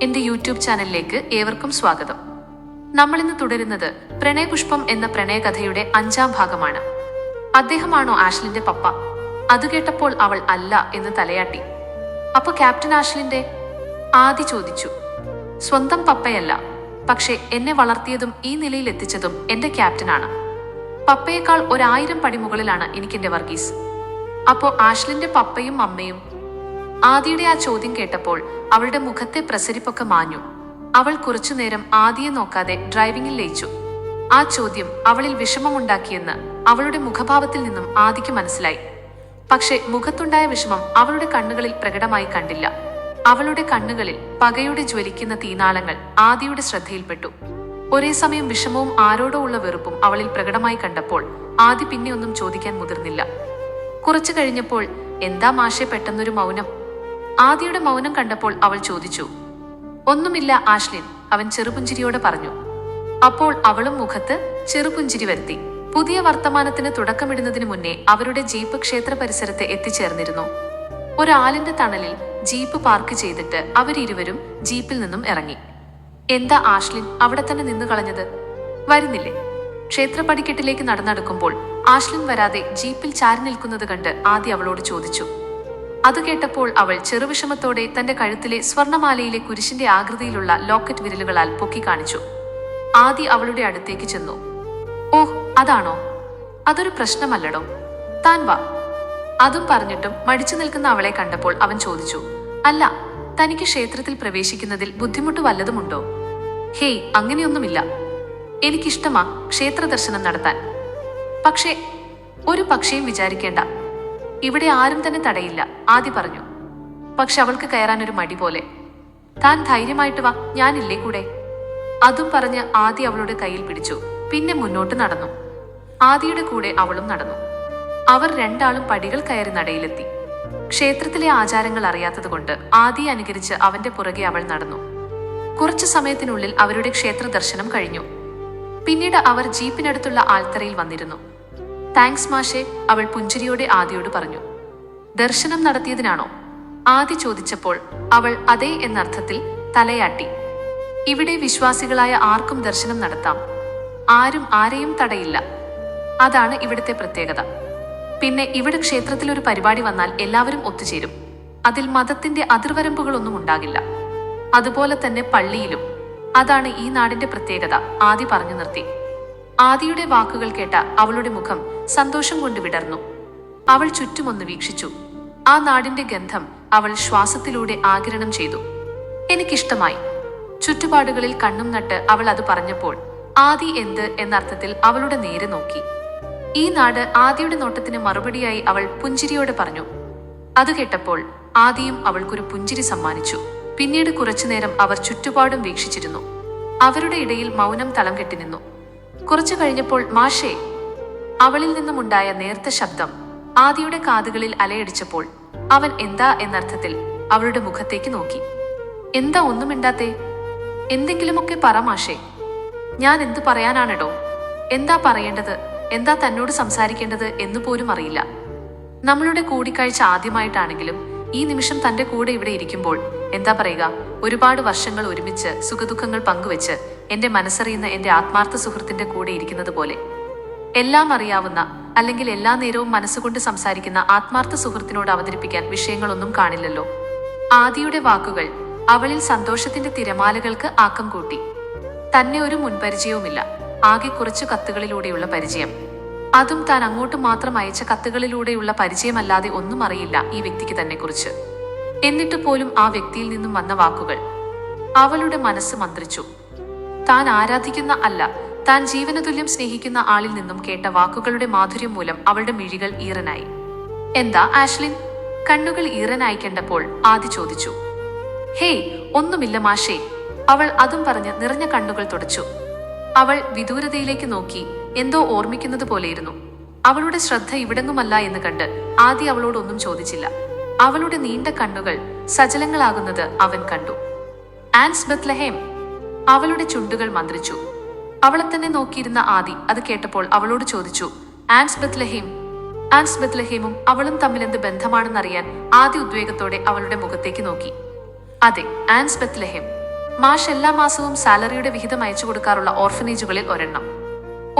എന്റെ യൂട്യൂബ് ചാനലിലേക്ക് ഏവർക്കും സ്വാഗതം. നമ്മളിന്ന് തുടരുന്നത് പ്രണയപുഷ്പം എന്ന പ്രണയകഥയുടെ 5ാം ഭാഗമാണ്. അദ്ദേഹമാണോ ആഷ്ലിന്റെ പപ്പ? അത് കേട്ടപ്പോൾ അവൾ അല്ല എന്ന് തലയാട്ടി. അപ്പൊ ക്യാപ്റ്റൻ ആഷ്ലിന്റെ? ആദി ചോദിച്ചു. സ്വന്തം പപ്പയല്ല, പക്ഷെ എന്നെ വളർത്തിയതും ഈ നിലയിൽ എത്തിച്ചതും എന്റെ ക്യാപ്റ്റനാണ്. പപ്പയേക്കാൾ 1000 പടി മുകളിലാണ് എനിക്കെന്റെ വർഗീസ്. അപ്പോ ആഷ്ലിന്റെ പപ്പയും അമ്മയും? ആദിയുടെ ആ ചോദ്യം കേട്ടപ്പോൾ അവളുടെ മുഖത്തെ പ്രസരിപ്പൊക്കെ മാഞ്ഞു. അവൾ കുറച്ചുനേരം ആദിയെ നോക്കാതെ ഡ്രൈവിംഗിൽ ലയിച്ചു. ആ ചോദ്യം അവളിൽ വിഷമമുണ്ടാക്കിയെന്ന് അവളുടെ മുഖഭാവത്തിൽ നിന്നും ആദിക്ക് മനസ്സിലായി. പക്ഷെ മുഖത്തുണ്ടായ വിഷമം അവളുടെ കണ്ണുകളിൽ പ്രകടമായി കണ്ടില്ല. അവളുടെ കണ്ണുകളിൽ പകയുടെ ജ്വലിക്കുന്ന തീനാളങ്ങൾ ആദിയുടെ ശ്രദ്ധയിൽപ്പെട്ടു. ഒരേ സമയം വിഷമവും ആരോടോ ഉള്ള വെറുപ്പും അവളിൽ പ്രകടമായി കണ്ടപ്പോൾ ആദി പിന്നെ ഒന്നും ചോദിക്കാൻ മുതിർന്നില്ല. കുറച്ചു കഴിഞ്ഞപ്പോൾ, എന്താ മാഷെ പെട്ടെന്നൊരു മൗനം? ആദിയുടെ മൗനം കണ്ടപ്പോൾ അവൾ ചോദിച്ചു. ഒന്നുമില്ല ആഷ്ലിൻ, അവൻ ചെറുപുഞ്ചിരിയോടെ പറഞ്ഞു. അപ്പോൾ അവളും മുഖത്ത് ചെറുപുഞ്ചിരി വരുത്തി. പുതിയ വർത്തമാനത്തിന് തുടക്കമിടുന്നതിന് മുന്നേ അവരുടെ ജീപ്പ് ക്ഷേത്ര പരിസരത്ത് എത്തിച്ചേർന്നിരുന്നു. ഒരാലിന്റെ തണലിൽ ജീപ്പ് പാർക്ക് ചെയ്തിട്ട് അവരിരുവരും ജീപ്പിൽ നിന്നും ഇറങ്ങി. എന്താ ആഷ്ലിൻ അവിടെ തന്നെ നിന്നു കളഞ്ഞത്? വരുന്നില്ലേ? ക്ഷേത്രപടിക്കെട്ടിലേക്ക് നടന്നെടുക്കുമ്പോൾ ആഷ്ലിൻ വരാതെ ജീപ്പിൽ ചാരി നിൽക്കുന്നത് കണ്ട് ആദി അവളോട് ചോദിച്ചു. അത് കേട്ടപ്പോൾ അവൾ ചെറുവിഷമത്തോടെ തന്റെ കഴുത്തിലെ സ്വർണമാലയിലെ കുരിശിന്റെ ആകൃതിയിലുള്ള ലോക്കറ്റ് വിരലുകളാൽ പൊക്കി കാണിച്ചു. ആദി അവളുടെ അടുത്തേക്ക് ചെന്നു. ഓഹ്, അതാണോ? അതൊരു പ്രശ്നമല്ലടോ, താൻ വാ. അതും പറഞ്ഞിട്ടും മടിച്ചു നിൽക്കുന്ന അവളെ കണ്ടപ്പോൾ അവൻ ചോദിച്ചു. അല്ല, തനിക്ക് ക്ഷേത്രത്തിൽ പ്രവേശിക്കുന്നതിൽ ബുദ്ധിമുട്ട് വല്ലതുമുണ്ടോ? ഹേയ്, അങ്ങനെയൊന്നുമില്ല. എനിക്കിഷ്ടമാ ക്ഷേത്ര ദർശനം നടത്താൻ. പക്ഷേ ഒരു പക്ഷേയും വിചാരിക്കേണ്ട, ഇവിടെ ആരും തന്നെ തടയില്ല, ആദി പറഞ്ഞു. പക്ഷെ അവൾക്ക് കയറാനൊരു മടി പോലെ. താൻ ധൈര്യമായിട്ട് വാ, ഞാനില്ലേ കൂടെ? അതും പറഞ്ഞ് ആദി അവളുടെ കയ്യിൽ പിടിച്ചു. പിന്നെ മുന്നോട്ട് നടന്നു. ആദിയുടെ കൂടെ അവളും നടന്നു. അവർ രണ്ടാളും പടികൾ കയറി നടയിലെത്തി. ക്ഷേത്രത്തിലെ ആചാരങ്ങൾ അറിയാത്തതുകൊണ്ട് ആദിയെ അനുകരിച്ച് അവന്റെ പുറകെ അവൾ നടന്നു. കുറച്ചു സമയത്തിനുള്ളിൽ അവരുടെ ക്ഷേത്ര ദർശനം കഴിഞ്ഞു. പിന്നീട് അവർ ജീപ്പിനടുത്തുള്ള ആൽത്തറയിൽ വന്നിരുന്നു. താങ്ക്സ് മാഷെ, അവൾ പുഞ്ചിരിയോടെ ആദിയോട് പറഞ്ഞു. ദർശനം നടത്തിയതിനാണോ? ആദി ചോദിച്ചപ്പോൾ അവൾ അതെ എന്നർത്ഥത്തിൽ തലയാട്ടി. ഇവിടെ വിശ്വാസികളായ ആർക്കും ദർശനം നടത്താം. ആരും ആരെയും തടയില്ല. അതാണ് ഇവിടുത്തെ പ്രത്യേകത. പിന്നെ ഇവിടെ ക്ഷേത്രത്തിൽ ഒരു പരിപാടി വന്നാൽ എല്ലാവരും ഒത്തുചേരും. അതിൽ മതത്തിന്റെ അതിർവരമ്പുകളൊന്നും ഉണ്ടാകില്ല. അതുപോലെ തന്നെ പള്ളിയിലും. അതാണ് ഈ നാടിന്റെ പ്രത്യേകത, ആദി പറഞ്ഞു നിർത്തി. ആദിയുടെ വാക്കുകൾ കേട്ട അവളുടെ മുഖം സന്തോഷം കൊണ്ട് വിടർന്നു. അവൾ ചുറ്റുമൊന്ന് വീക്ഷിച്ചു. ആ നാടിന്റെ ഗന്ധം അവൾ ശ്വാസത്തിലൂടെ ആഗിരണം ചെയ്തു. എനിക്കിഷ്ടമായി. ചുറ്റുപാടുകളിൽ കണ്ണും നട്ട് അവൾ അത് പറഞ്ഞപ്പോൾ ആദി എന്ത് എന്നർത്ഥത്തിൽ അവളുടെ നേരെ നോക്കി. ഈ നാട് ആദിയുടെ നോട്ടത്തിന് മറുപടിയായി അവൾ പുഞ്ചിരിയോടെ പറഞ്ഞു. അത് കേട്ടപ്പോൾ ആദിയും അവൾക്കൊരു പുഞ്ചിരി സമ്മാനിച്ചു. പിന്നീട് കുറച്ചുനേരം അവർ ചുറ്റുപാടും വീക്ഷിച്ചിരുന്നു. അവരുടെ ഇടയിൽ മൗനം തളം കെട്ടി നിന്നു. കുറച്ചു കഴിഞ്ഞപ്പോൾ മാഷേ, അവളിൽ നിന്നുമുണ്ടായ നേർത്ത ശബ്ദം ആദിയുടെ കാതുകളിൽ അലയടിച്ചപ്പോൾ അവൻ എന്താ എന്നർത്ഥത്തിൽ അവളുടെ മുഖത്തേക്ക് നോക്കി. എന്താ ഒന്നും മിണ്ടാത്തേ? എന്തെങ്കിലുമൊക്കെ പറ മാഷേ. ഞാൻ എന്തു പറയാനാണെടോ? എന്താ പറയേണ്ടത്, എന്താ തന്നോട് സംസാരിക്കേണ്ടത് എന്ന് പോലും അറിയില്ല. നമ്മളുടെ കൂടിക്കാഴ്ച ആദ്യമായിട്ടാണെങ്കിലും ഈ നിമിഷം തന്റെ കൂടെ ഇവിടെ ഇരിക്കുമ്പോൾ എന്താ പറയുക, ഒരുപാട് വർഷങ്ങൾ ഒരുമിച്ച് സുഖദുഃഖങ്ങൾ പങ്കുവെച്ച് എന്റെ മനസ്സറിയുന്ന എന്റെ ആത്മാർത്ഥ സുഹൃത്തിന്റെ കൂടെ ഇരിക്കുന്നത് പോലെ. എല്ലാം അറിയാവുന്ന, അല്ലെങ്കിൽ എല്ലാ നേരവും മനസ്സുകൊണ്ട് സംസാരിക്കുന്ന ആത്മാർത്ഥ സുഹൃത്തിനോട് അവതരിപ്പിക്കാൻ വിഷയങ്ങളൊന്നും കാണില്ലല്ലോ. ആദിയുടെ വാക്കുകൾ അവളിൽ സന്തോഷത്തിന്റെ തിരമാലകൾക്ക് ആക്കം കൂട്ടി. തന്നെ ഒരു മുൻപരിചയവുമില്ല, ആകെ കുറച്ചു കത്തുകളിലൂടെയുള്ള പരിചയം. അതും താൻ അങ്ങോട്ട് മാത്രം അയച്ച കത്തുകളിലൂടെയുള്ള പരിചയമല്ലാതെ ഒന്നും അറിയില്ല ഈ വ്യക്തിക്ക് തന്നെ കുറിച്ച്. എന്നിട്ട് പോലും ആ വ്യക്തിയിൽ നിന്നും വന്ന വാക്കുകൾ അവളുടെ മനസ്സ് മന്ത്രിച്ചു. താൻ ആരാധിക്കുന്ന, അല്ല, താൻ ജീവനതുല്യം സ്നേഹിക്കുന്ന ആളിൽ നിന്നും കേട്ട വാക്കുകളുടെ മാധുര്യം മൂലം അവളുടെ മിഴികൾ ഈറനായി. എന്താ ആഷ്ലിൻ? കണ്ണുകൾ ഈറനായി കണ്ടപ്പോൾ ആദി ചോദിച്ചു. ഹേയ്, ഒന്നുമില്ല മാഷേ, അവൾ അതും പറഞ്ഞ് നിറഞ്ഞ കണ്ണുകൾ തുടച്ചു. അവൾ വിദൂരതയിലേക്ക് നോക്കി എന്തോ ഓർമ്മിക്കുന്നത് പോലെയിരുന്നു. അവളുടെ ശ്രദ്ധ ഇവിടെങ്ങുമല്ല എന്ന് കണ്ട് ആദി അവളോടൊന്നും ചോദിച്ചില്ല. അവളുടെ നീണ്ട കണ്ണുകൾ സജലങ്ങളാകുന്നത് അവൻ കണ്ടു. ആൻസ് ബത്ലഹേം, അവളുടെ ചുണ്ടുകൾ മന്ത്രിച്ചു. അവളെ തന്നെ നോക്കിയിരുന്ന ആദി അത് കേട്ടപ്പോൾ അവളോട് ചോദിച്ചു. ആൻസ് ബത്ലഹേം? ആൻസ് ബത്ലഹേമും അവളും തമ്മിൽ എന്ത് ബന്ധമാണെന്നറിയാൻ ആദി ഉദ്വേഗത്തോടെ അവളുടെ മുഖത്തേക്ക് നോക്കി. അതെ, ആൻസ് ബത്ലഹേം. മാഷ് എല്ലാ മാസവും സാലറിയുടെ വിഹിതം അയച്ചു കൊടുക്കാറുള്ള ഓർഫനേജുകളിൽ ഒരെണ്ണം.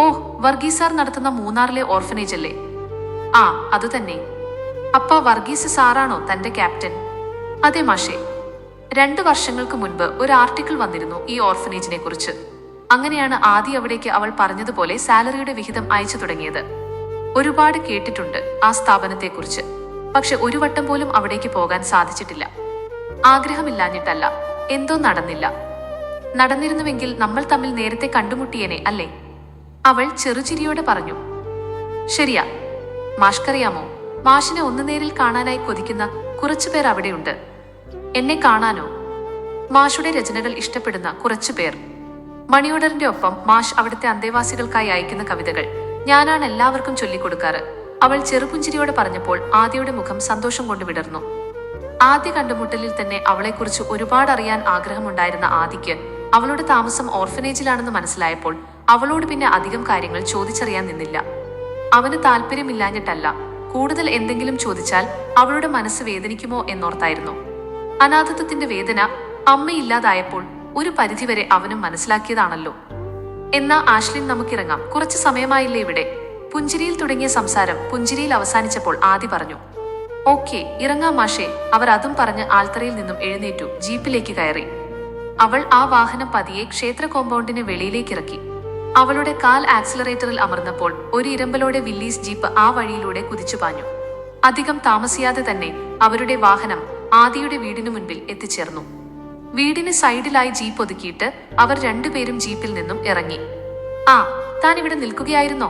ഓഹ്, വർഗീസ് സാർ നടത്തുന്ന മൂന്നാറിലെ ഓർഫനേജ് അല്ലേ? ആ, അതുതന്നെ. അപ്പ വർഗീസ് സാറാണോ തന്റെ ക്യാപ്റ്റൻ? അതെ മാഷേ. 2 വർഷങ്ങൾക്ക് മുൻപ് ഒരു ആർട്ടിക്കിൾ വന്നിരുന്നു ഈ ഓർഫനേജിനെ കുറിച്ച്. അങ്ങനെയാണ് ആദ്യം അവിടേക്ക് അവൾ പറഞ്ഞതുപോലെ സാലറിയുടെ വിഹിതം അയച്ചു തുടങ്ങിയത്. ഒരുപാട് കേട്ടിട്ടുണ്ട് ആ സ്ഥാപനത്തെക്കുറിച്ച്. പക്ഷെ ഒരു വട്ടം പോലും അവിടേക്ക് പോകാൻ സാധിച്ചിട്ടില്ല. ആഗ്രഹമില്ലാഞ്ഞിട്ടല്ല, എന്തോ നടന്നില്ല. നടന്നിരുന്നുവെങ്കിൽ നമ്മൾ തമ്മിൽ നേരത്തെ കണ്ടുമുട്ടിയേനെ അല്ലേ? അവൾ ചെറുചിരിയോടെ പറഞ്ഞു. ശരിയാ. മാഷ്കറിയാമോ, മാഷിനെ ഒന്ന് നേരിൽ കാണാനായി കൊതിക്കുന്ന കുറച്ചുപേർ അവിടെയുണ്ട്. എന്നെ കാണാനോ? മാഷുടെ രചനകൾ ഇഷ്ടപ്പെടുന്ന കുറച്ചുപേർ. മണിയോർഡറിന്റെ ഒപ്പം മാഷ് അവിടുത്തെ അന്തേവാസികൾക്കായി അയക്കുന്ന കവിതകൾ ഞാനാണ് എല്ലാവർക്കും ചൊല്ലിക്കൊടുക്കാറ്. അവൾ ചെറുപുഞ്ചിരിയോടെ പറഞ്ഞപ്പോൾ ആദിയുടെ മുഖം സന്തോഷം കൊണ്ട് വിടർന്നു. ആദ്യ കണ്ടുമുട്ടലിൽ തന്നെ അവളെക്കുറിച്ച് ഒരുപാട് അറിയാൻ ആഗ്രഹമുണ്ടായിരുന്ന ആദിക്ക് അവളുടെ താമസം ഓർഫനേജിലാണെന്ന് മനസ്സിലായപ്പോൾ അവളോട് പിന്നെ അധികം കാര്യങ്ങൾ ചോദിച്ചറിയാൻ നിന്നില്ല. അവന് താല്പര്യമില്ലാഞ്ഞിട്ടല്ല, കൂടുതൽ എന്തെങ്കിലും ചോദിച്ചാൽ അവളുടെ മനസ്സ് വേദനിക്കുമോ എന്നോർത്തായിരുന്നു. അനാഥത്വത്തിന്റെ വേദന അമ്മയില്ലാതായപ്പോൾ ഒരു പരിധിവരെ അവനും മനസ്സിലാക്കിയതാണല്ലോ. എന്നാ ആഷ്ലിൻ, നമുക്കിറങ്ങാം. കുറച്ചു സമയമായില്ലേ ഇവിടെ? പുഞ്ചിരിയിൽ തുടങ്ങിയ സംസാരം പുഞ്ചിരിയിൽ അവസാനിച്ചപ്പോൾ ആദി പറഞ്ഞു. ഓക്കെ, ഇറങ്ങാം മാഷേ. അവർ അതും പറഞ്ഞ് ആൽത്തറയിൽ നിന്നും എഴുന്നേറ്റു ജീപ്പിലേക്ക് കയറി. അവൾ ആ വാഹനം പതിയെ ക്ഷേത്ര കോമ്പൗണ്ടിന് വെളിയിലേക്ക് ഇറക്കി. അവളുടെ കാൽ ആക്സിലറേറ്ററിൽ അമർന്നപ്പോൾ ഒരു ഇരമ്പലോടെ വില്ലീസ് ജീപ്പ് ആ വഴിയിലൂടെ കുതിച്ചു പാഞ്ഞു. അധികം താമസിയാതെ തന്നെ അവരുടെ വാഹനം ആദിയുടെ വീടിനു മുൻപിൽ എത്തിച്ചേർന്നു. വീടിന് സൈഡിലായി ജീപ്പ് ഒതുക്കിയിട്ട് അവർ രണ്ടുപേരും ജീപ്പിൽ നിന്നും ഇറങ്ങി. ആ, താൻ ഇവിടെ നിൽക്കുകയായിരുന്നോ?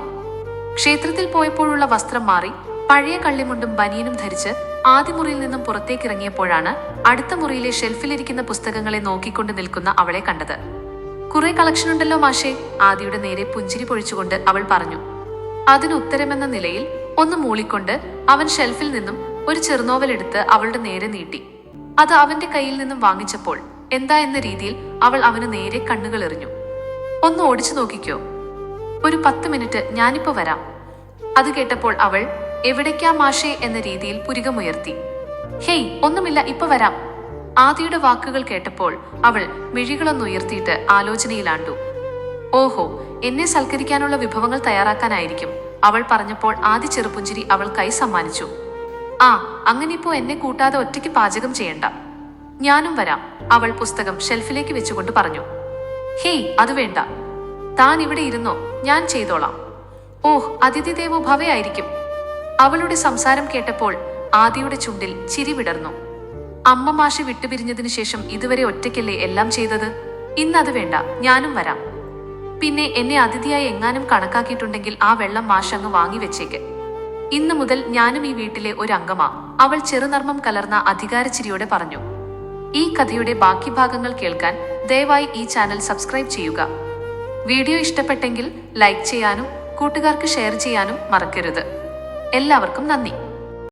ക്ഷേത്രത്തിൽ പോയപ്പോഴുള്ള വസ്ത്രം മാറി പഴയ കള്ളിമുണ്ടും ബനിയനും ധരിച്ച് ആദ്യ മുറിയിൽ നിന്നും പുറത്തേക്കിറങ്ങിയപ്പോഴാണ് അടുത്ത മുറിയിലെ ഷെൽഫിലിരിക്കുന്ന പുസ്തകങ്ങളെ നോക്കിക്കൊണ്ട് നിൽക്കുന്ന അവളെ കണ്ടത്. കുറെ കളക്ഷൻ ഉണ്ടല്ലോ മാഷേ, ആദിയുടെ നേരെ പുഞ്ചിരി പൊഴിച്ചുകൊണ്ട് അവൾ പറഞ്ഞു. അതിന് ഉത്തരമെന്ന നിലയിൽ ഒന്ന് മൂളിക്കൊണ്ട് അവൻ ഷെൽഫിൽ നിന്നും ഒരു ചെറുനോവൽ എടുത്ത് അവളുടെ നേരെ നീട്ടി. അത് അവന്റെ കയ്യിൽ നിന്നും വാങ്ങിച്ചപ്പോൾ എന്താ എന്ന രീതിയിൽ അവൾ അവന് നേരെ കണ്ണുകൾ എറിഞ്ഞു. ഒന്ന് ഓടിച്ചു നോക്കിക്കോ. ഒരു 10 മിനിറ്റ്, ഞാനിപ്പോ വരാം. അത് കേട്ടപ്പോൾ അവൾ എവിടേക്കാ മാഷേ എന്ന രീതിയിൽ പുരികമുയർത്തി. ഹേയ്, ഒന്നുമില്ല, ഇപ്പൊ വരാം. ആദിയുടെ വാക്കുകൾ കേട്ടപ്പോൾ അവൾ മിഴികളൊന്നുയർത്തിയിട്ട് ആലോചനയിലാണ്ടു. ഓഹോ, എന്നെ സൽക്കരിക്കാനുള്ള വിഭവങ്ങൾ തയ്യാറാക്കാനായിരിക്കും അവൾ പറഞ്ഞപ്പോൾ ആദി ചെറുപുഞ്ചിരി അവൾക്കായി സമ്മാനിച്ചു. ആ, അങ്ങനിപ്പോ എന്നെ കൂട്ടാതെ ഒറ്റയ്ക്ക് പാചകം ചെയ്യണ്ട, ഞാനും വരാം, അവൾ പുസ്തകം ഷെൽഫിലേക്ക് വെച്ചുകൊണ്ട് പറഞ്ഞു. ഹേയ്, അത് വേണ്ട, താൻ ഇവിടെ ഇരുന്നോ, ഞാൻ ചെയ്തോളാം. ഓഹ്, അതിഥി ദേവോ ഭവയായിരിക്കും. അവളുടെ സംസാരം കേട്ടപ്പോൾ ആദിയുടെ ചുണ്ടിൽ ചിരി വിടർന്നു. അമ്മ മാഷി വിട്ടുപിരിഞ്ഞതിനു ശേഷം ഇതുവരെ ഒറ്റയ്ക്കല്ലേ എല്ലാം ചെയ്തത്? ഇന്നത് വേണ്ട, ഞാനും വരാം. പിന്നെ എന്നെ അതിഥിയായി എങ്ങാനും കണക്കാക്കിയിട്ടുണ്ടെങ്കിൽ ആ വെള്ളം മാഷങ്ങ് വാങ്ങി വെച്ചേക്ക്. ഇന്നു മുതൽ ഞാനും ഈ വീട്ടിലെ ഒരു അംഗമാ, അവൾ ചെറുനർമ്മം കലർന്ന അധികാരച്ചിരിയോടെ പറഞ്ഞു. ഈ കഥയുടെ ബാക്കി ഭാഗങ്ങൾ കേൾക്കാൻ ദയവായി ഈ ചാനൽ സബ്സ്ക്രൈബ് ചെയ്യുക. വീഡിയോ ഇഷ്ടപ്പെട്ടെങ്കിൽ ലൈക്ക് ചെയ്യാനും കൂട്ടുകാർക്ക് ഷെയർ ചെയ്യാനും മറക്കരുത്. എല്ലാവർക്കും നന്ദി.